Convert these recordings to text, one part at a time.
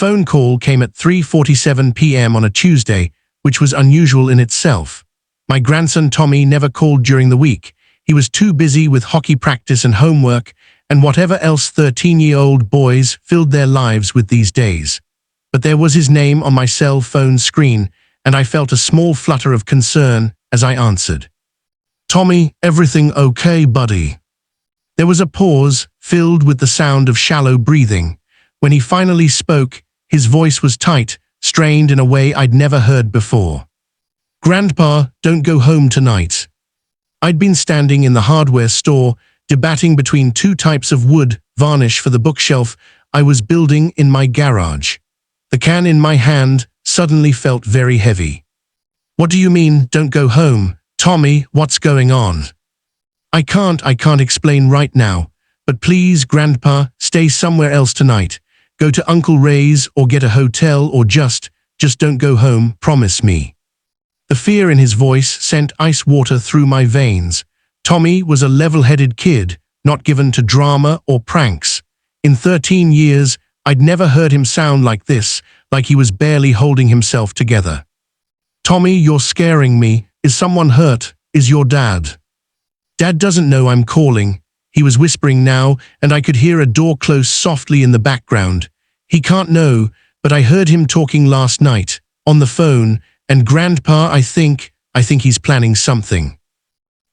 phone call came at 3:47 p.m. on a Tuesday, which was unusual in itself. My grandson Tommy never called during the week. He was too busy with hockey practice and homework and whatever else 13-year-old boys filled their lives with these days. But there was his name on my cell phone screen, and I felt a small flutter of concern as I answered. "Tommy, everything okay, buddy?" There was a pause, filled with the sound of shallow breathing. When he finally spoke, his voice was tight, strained in a way I'd never heard before. "Grandpa, don't go home tonight." I'd been standing in the hardware store, debating between two types of wood varnish for the bookshelf I was building in my garage. The can in my hand suddenly felt very heavy. "What do you mean, don't go home? Tommy, what's going on?" I can't explain right now, but please, Grandpa, stay somewhere else tonight. Go to Uncle Ray's or get a hotel or just don't go home, promise me." The fear in his voice sent ice water through my veins. Tommy was a level-headed kid, not given to drama or pranks. In 13 years, I'd never heard him sound like this, like he was barely holding himself together. "Tommy, you're scaring me. Is someone hurt? Is your dad?" "Dad doesn't know I'm calling." He was whispering now, and I could hear a door close softly in the background. "He can't know, but I heard him talking last night, on the phone, and Grandpa, I think he's planning something."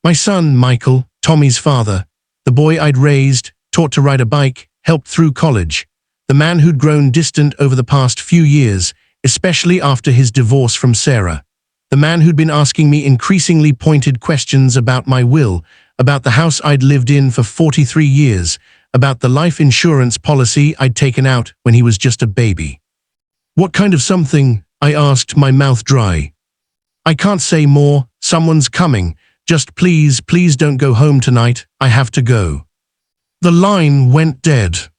My son, Michael, Tommy's father, the boy I'd raised, taught to ride a bike, helped through college, the man who'd grown distant over the past few years, especially after his divorce from Sarah, the man who'd been asking me increasingly pointed questions about my will, about the house I'd lived in for 43 years, about the life insurance policy I'd taken out when he was just a baby. "What kind of something?" I asked, my mouth dry. "I can't say more. Someone's coming. Just please don't go home tonight. I have to go." The line went dead.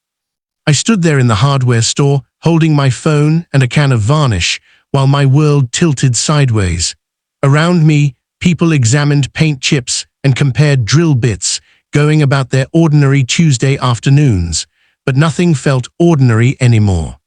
I stood there in the hardware store, holding my phone and a can of varnish, while my world tilted sideways. Around me, people examined paint chips and compared drill bits, going about their ordinary Tuesday afternoons, but nothing felt ordinary anymore.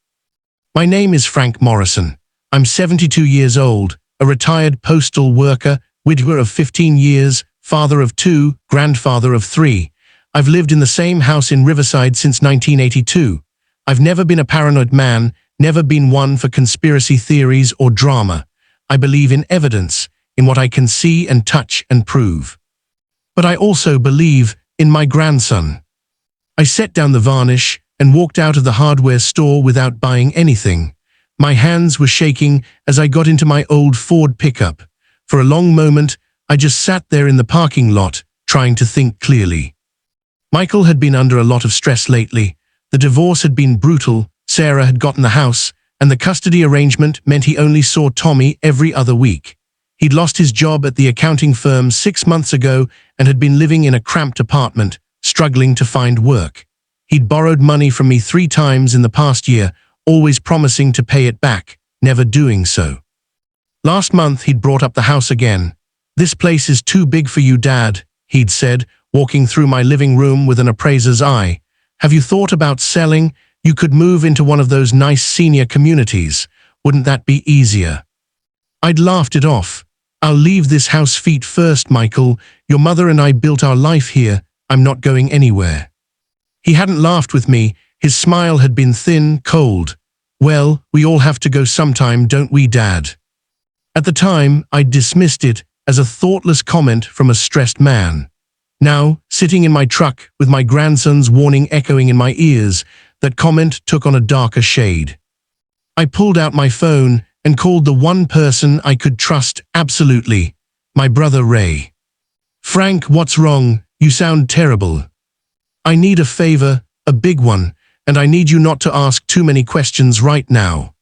My name is Frank Morrison. I'm 72 years old, a retired postal worker, widower of 15 years, father of 2, grandfather of 3. I've lived in the same house in Riverside since 1982. I've never been a paranoid man, never been one for conspiracy theories or drama. I believe in evidence, in what I can see and touch and prove. But I also believe in my grandson. I set down the varnish and walked out of the hardware store without buying anything. My hands were shaking as I got into my old Ford pickup. For a long moment, I just sat there in the parking lot, trying to think clearly. Michael had been under a lot of stress lately. The divorce had been brutal, Sarah had gotten the house, and the custody arrangement meant he only saw Tommy every other week. He'd lost his job at the accounting firm 6 months ago and had been living in a cramped apartment, struggling to find work. He'd borrowed money from me 3 times in the past year, always promising to pay it back, never doing so. Last month he'd brought up the house again. "This place is too big for you, Dad," he'd said, walking through my living room with an appraiser's eye. "Have you thought about selling? You could move into one of those nice senior communities. Wouldn't that be easier?" I'd laughed it off. "I'll leave this house feet first, Michael. Your mother and I built our life here. I'm not going anywhere." He hadn't laughed with me. His smile had been thin, cold. "Well, we all have to go sometime, don't we, Dad?" At the time, I'd dismissed it as a thoughtless comment from a stressed man. Now, sitting in my truck with my grandson's warning echoing in my ears, that comment took on a darker shade. I pulled out my phone and called the one person I could trust absolutely, my brother Ray. "Frank, what's wrong? You sound terrible." "I need a favor, a big one, and I need you not to ask too many questions right now."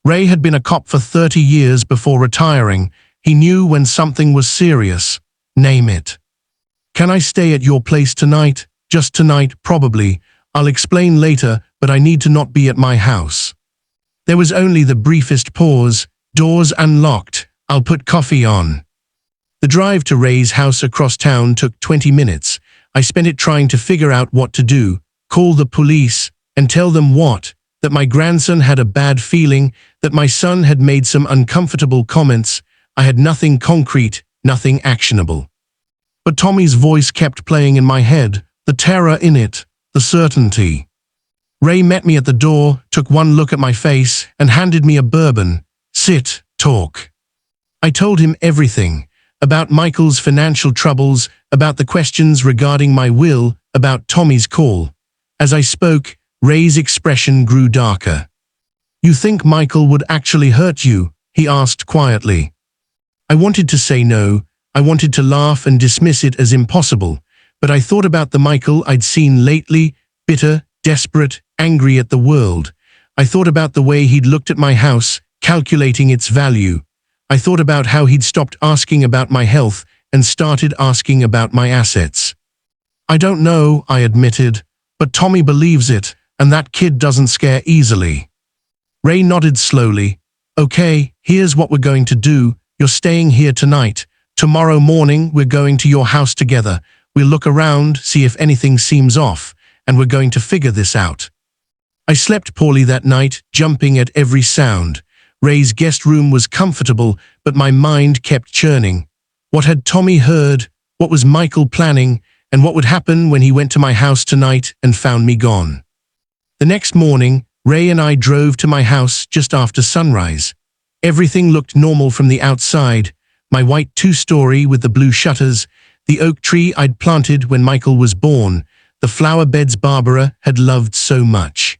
Ray had been a cop for 30 years before retiring. He knew when something was serious. Name it. "Can I stay at your place tonight? Just tonight, probably. I'll explain later, but I need to not be at my house." There was only the briefest pause. "Doors unlocked. I'll put coffee on." The drive to Ray's house across town took 20 minutes. I spent it trying to figure out what to do. Call the police and tell them what? that my grandson had a bad feeling, that my son had made some uncomfortable comments. I had nothing concrete, nothing actionable. But Tommy's voice kept playing in my head, the terror in it, the certainty. Ray met me at the door, took one look at my face, and handed me a bourbon. Sit, talk. I told him everything, about Michael's financial troubles, about the questions regarding my will, about Tommy's call. As I spoke, Ray's expression grew darker. You think Michael would actually hurt you? He asked quietly. I wanted to say no. I wanted to laugh and dismiss it as impossible, but I thought about the Michael I'd seen lately, bitter, desperate, angry at the world. I thought about the way he'd looked at my house, calculating its value. I thought about how he'd stopped asking about my health and started asking about my assets. I don't know, I admitted, but Tommy believes it, and that kid doesn't scare easily. Ray nodded slowly. Okay, here's what we're going to do. You're staying here tonight. Tomorrow morning, we're going to your house together. We'll look around, see if anything seems off, and we're going to figure this out. I slept poorly that night, jumping at every sound. Ray's guest room was comfortable, but my mind kept churning. What had Tommy heard? What was Michael planning? And what would happen when he went to my house tonight and found me gone? The next morning, Ray and I drove to my house just after sunrise. Everything looked normal from the outside. My white two-story with the blue shutters, the oak tree I'd planted when Michael was born, the flower beds Barbara had loved so much.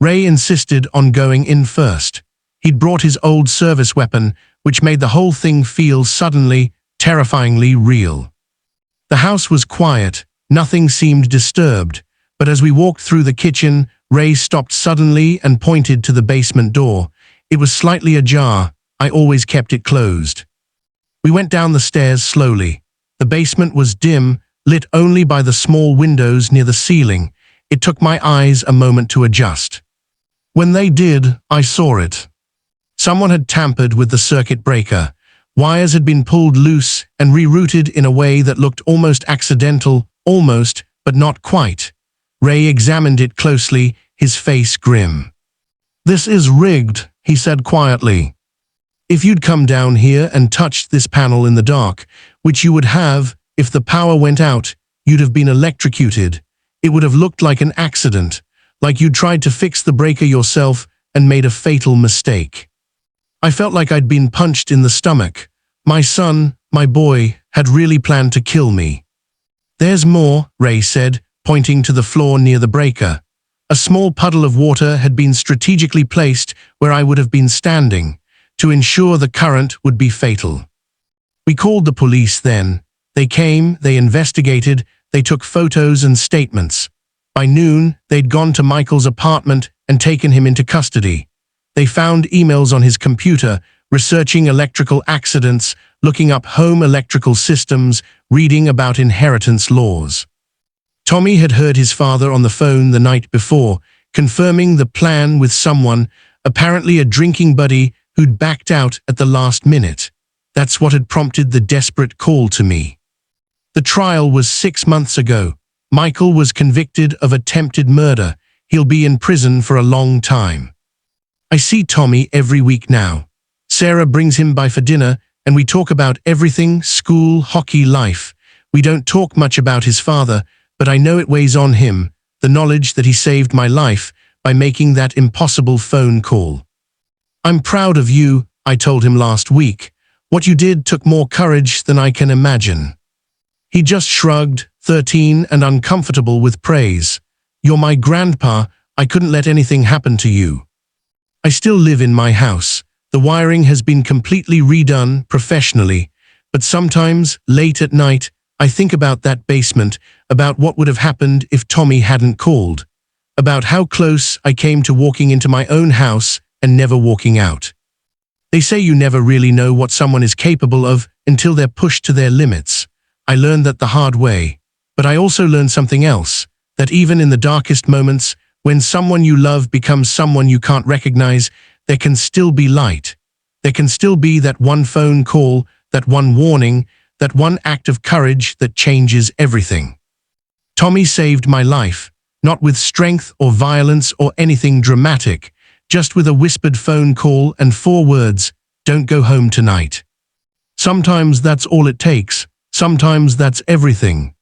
Ray insisted on going in first. He'd brought his old service weapon, which made the whole thing feel suddenly, terrifyingly real. The house was quiet, nothing seemed disturbed, but as we walked through the kitchen, Ray stopped suddenly and pointed to the basement door. It was slightly ajar. I always kept it closed. We went down the stairs slowly. The basement was dim, lit only by the small windows near the ceiling. It took my eyes a moment to adjust. When they did, I saw it. Someone had tampered with the circuit breaker. Wires had been pulled loose and rerouted in a way that looked almost accidental, almost, but not quite. Ray examined it closely, his face grim. "This is rigged," he said quietly. "If you'd come down here and touched this panel in the dark, which you would have, if the power went out, you'd have been electrocuted. It would have looked like an accident, like you'd tried to fix the breaker yourself and made a fatal mistake." I felt like I'd been punched in the stomach. My son, my boy, had really planned to kill me. "There's more," Ray said, pointing to the floor near the breaker. A small puddle of water had been strategically placed where I would have been standing, to ensure the current would be fatal. We called the police then. They came, they investigated, they took photos and statements. By noon, they'd gone to Michael's apartment and taken him into custody. They found emails on his computer, researching electrical accidents, looking up home electrical systems, reading about inheritance laws. Tommy had heard his father on the phone the night before, confirming the plan with someone, apparently a drinking buddy who'd backed out at the last minute. That's what had prompted the desperate call to me. The trial was 6 months ago. Michael was convicted of attempted murder. He'll be in prison for a long time. I see Tommy every week now. Sarah brings him by for dinner, and we talk about everything, school, hockey, life. We don't talk much about his father, but I know it weighs on him, the knowledge that he saved my life by making that impossible phone call. "I'm proud of you," I told him last week. "What you did took more courage than I can imagine." He just shrugged, 13 and uncomfortable with praise. "You're my grandpa. I couldn't let anything happen to you." I still live in my house. The wiring has been completely redone professionally, but sometimes, late at night, I think about that basement, about what would have happened if Tommy hadn't called, about how close I came to walking into my own house and never walking out. They say you never really know what someone is capable of until they're pushed to their limits. I learned that the hard way, but I also learned something else, that even in the darkest moments, when someone you love becomes someone you can't recognize, there can still be light. There can still be that one phone call, that one warning, that one act of courage that changes everything. Tommy saved my life, not with strength or violence or anything dramatic, just with a whispered phone call and 4 words, "Don't go home tonight." Sometimes that's all it takes, sometimes that's everything.